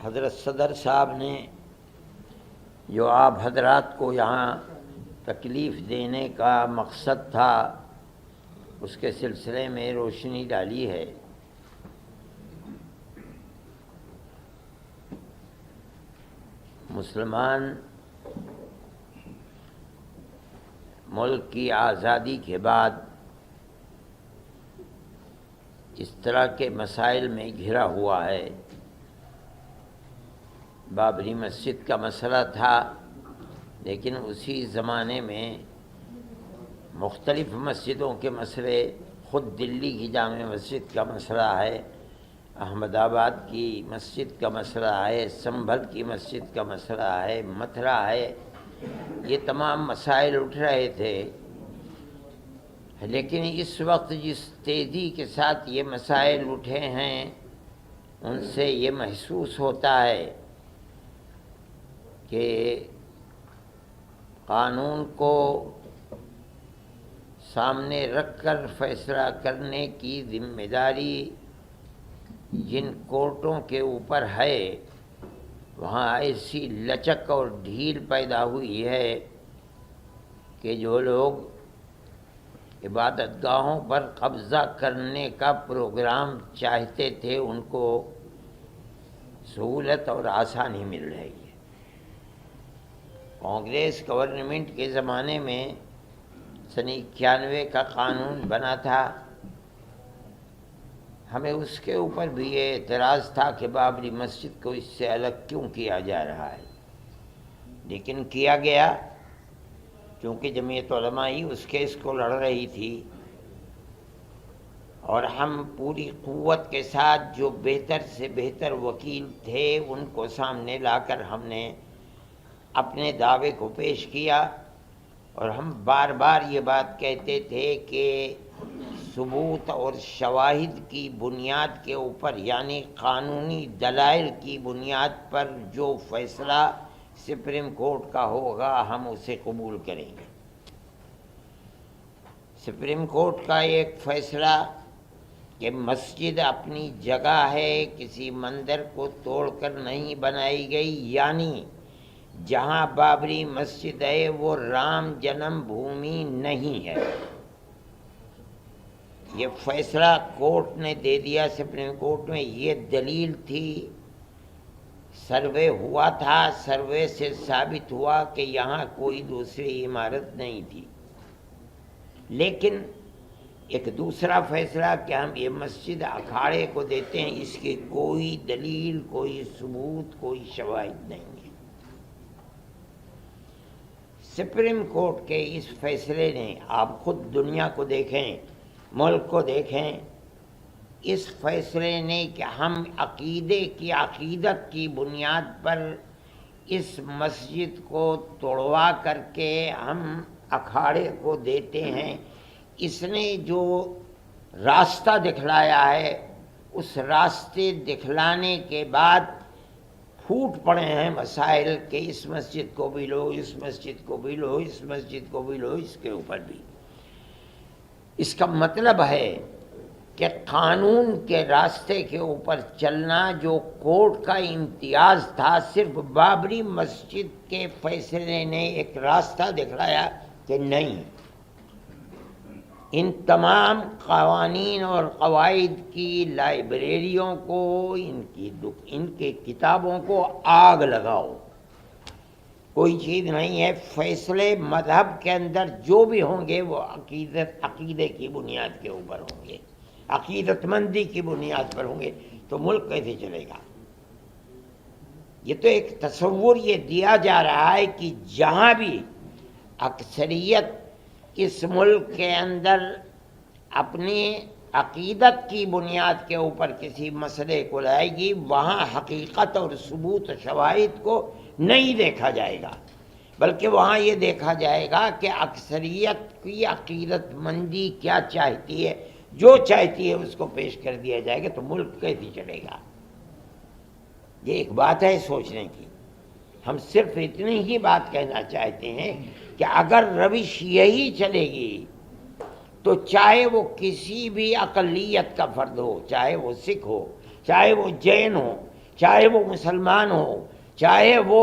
حضرت صدر صاحب نے جو آپ حضرات کو یہاں تکلیف دینے کا مقصد تھا اس کے سلسلے میں روشنی ڈالی ہے۔ مسلمان ملک کی آزادی کے بعد اس طرح کے مسائل میں گھرا ہوا ہے۔ بابری مسجد کا مسئلہ تھا، لیکن اسی زمانے میں مختلف مسجدوں کے مسئلے، خود دلی کی جامع مسجد کا مسئلہ ہے، احمد آباد کی مسجد کا مسئلہ ہے، سنبھل کی مسجد کا مسئلہ ہے، متھرا ہے، یہ تمام مسائل اٹھ رہے تھے۔ لیکن اس وقت جس تیزی کے ساتھ یہ مسائل اٹھے ہیں ان سے یہ محسوس ہوتا ہے کہ قانون کو سامنے رکھ کر فیصلہ کرنے کی ذمہ داری جن کورٹوں کے اوپر ہے، وہاں ایسی لچک اور ڈھیل پیدا ہوئی ہے کہ جو لوگ عبادت گاہوں پر قبضہ کرنے کا پروگرام چاہتے تھے ان کو سہولت اور آسانی مل رہی ہے۔ کانگریس گورنمنٹ کے زمانے میں سن 91 کا قانون بنا تھا، ہمیں اس کے اوپر بھی یہ اعتراض تھا کہ بابری مسجد کو اس سے الگ کیوں کیا جا رہا ہے، لیکن کیا گیا کیونکہ جمعیت علماء ہی اس کیس کو لڑ رہی تھی، اور ہم پوری قوت کے ساتھ جو بہتر سے بہتر وکیل تھے ان کو سامنے لا کر ہم نے اپنے دعوے کو پیش کیا، اور ہم بار بار یہ بات کہتے تھے کہ ثبوت اور شواہد کی بنیاد کے اوپر، یعنی قانونی دلائل کی بنیاد پر جو فیصلہ سپریم کورٹ کا ہوگا ہم اسے قبول کریں گے۔ سپریم کورٹ کا ایک فیصلہ کہ مسجد اپنی جگہ ہے، کسی مندر کو توڑ کر نہیں بنائی گئی، یعنی جہاں بابری مسجد ہے وہ رام جنم بھومی نہیں ہے، یہ فیصلہ کورٹ نے دے دیا سپریم کورٹ میں۔ یہ دلیل تھی، سروے ہوا تھا، سروے سے ثابت ہوا کہ یہاں کوئی دوسری عمارت نہیں تھی۔ لیکن ایک دوسرا فیصلہ کہ ہم یہ مسجد اکھاڑے کو دیتے ہیں، اس کی کوئی دلیل، کوئی ثبوت، کوئی شواہد نہیں ہے۔ سپریم کورٹ کے اس فیصلے نے، آپ خود دنیا کو دیکھیں، ملک کو دیکھیں، اس فیصلے نے کہ ہم عقیدت کی بنیاد پر اس مسجد کو توڑوا کر کے ہم اکھاڑے کو دیتے ہیں، اس نے جو راستہ دکھلایا ہے، اس راستے دکھلانے کے بعد پھوٹ پڑے ہیں مسائل کہ اس مسجد کو بھی لو، اس مسجد کو بھی لو، اس مسجد کو بھی لو، اس کے اوپر بھی۔ اس کا مطلب ہے کہ قانون کے راستے کے اوپر چلنا جو کورٹ کا امتیاز تھا، صرف بابری مسجد کے فیصلے نے ایک راستہ دکھلایا کہ نہیں، ان تمام قوانین اور قواعد کی لائبریریوں کو، ان کی کتابوں کو آگ لگاؤ، کوئی چیز نہیں ہے۔ فیصلے مذہب کے اندر جو بھی ہوں گے وہ عقیدے کی بنیاد کے اوپر ہوں گے، عقیدت مندی کی بنیاد پر ہوں گے، تو ملک کیسے چلے گا؟ یہ تو ایک تصور یہ دیا جا رہا ہے کہ جہاں بھی اکثریت اس ملک کے اندر اپنی عقیدت کی بنیاد کے اوپر کسی مسئلے کو لائے گی، وہاں حقیقت اور ثبوت و شواہد کو نہیں دیکھا جائے گا، بلکہ وہاں یہ دیکھا جائے گا کہ اکثریت کی عقیدت مندی کیا چاہتی ہے، جو چاہتی ہے اس کو پیش کر دیا جائے گا، تو ملک کیسے چلے گا؟ یہ ایک بات ہے سوچنے کی۔ ہم صرف اتنی ہی بات کہنا چاہتے ہیں کہ اگر روش یہی چلے گی تو چاہے وہ کسی بھی اقلیت کا فرد ہو، چاہے وہ سکھ ہو، چاہے وہ جین ہو، چاہے وہ مسلمان ہو چاہے وہ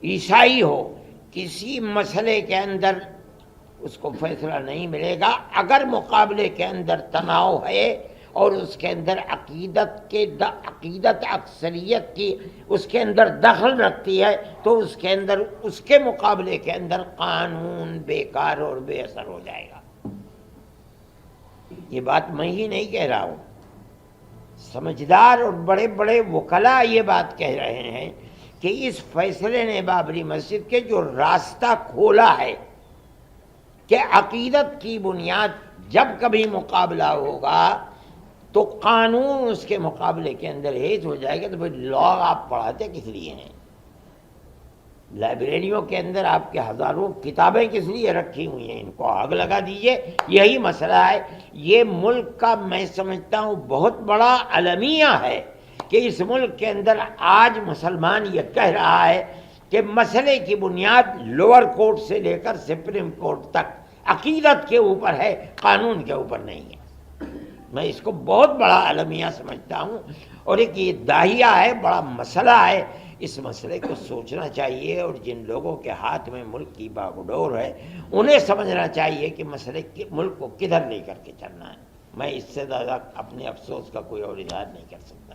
عیسائی ہو، کسی مسئلے کے اندر اس کو فیصلہ نہیں ملے گا اگر مقابلے کے اندر تناؤ ہے اور اس کے اندر عقیدت اکثریت کی اس کے اندر دخل رکھتی ہے، تو اس کے اندر اس کے مقابلے کے اندر قانون بیکار اور بے اثر ہو جائے گا۔ یہ بات میں ہی نہیں کہہ رہا ہوں، سمجھدار اور بڑے بڑے وکلاء یہ بات کہہ رہے ہیں کہ اس فیصلے نے بابری مسجد کے جو راستہ کھولا ہے کہ عقیدت کی بنیاد جب کبھی مقابلہ ہوگا تو قانون اس کے مقابلے کے اندر ہیج ہو جائے گا، تو پھر لا آپ پڑھاتے کس لیے ہیں؟ لائبریریوں کے اندر آپ کے ہزاروں کتابیں کس لیے رکھی ہوئی ہیں؟ ان کو آگ لگا دیجئے۔ یہی مسئلہ ہے، یہ ملک کا میں سمجھتا ہوں بہت بڑا المیہ ہے کہ اس ملک کے اندر آج مسلمان یہ کہہ رہا ہے کہ مسئلے کی بنیاد لوور کورٹ سے لے کر سپریم کورٹ تک عقیدت کے اوپر ہے، قانون کے اوپر نہیں ہے۔ میں اس کو بہت بڑا المیہ سمجھتا ہوں، اور ایک یہ داہیہ ہے، بڑا مسئلہ ہے۔ اس مسئلے کو سوچنا چاہیے، اور جن لوگوں کے ہاتھ میں ملک کی باگڈور ہے انہیں سمجھنا چاہیے کہ مسئلے ملک کو کدھر لے کر کے چلنا ہے۔ میں اس سے زیادہ اپنے افسوس کا کوئی اور اظہار نہیں کر سکتا۔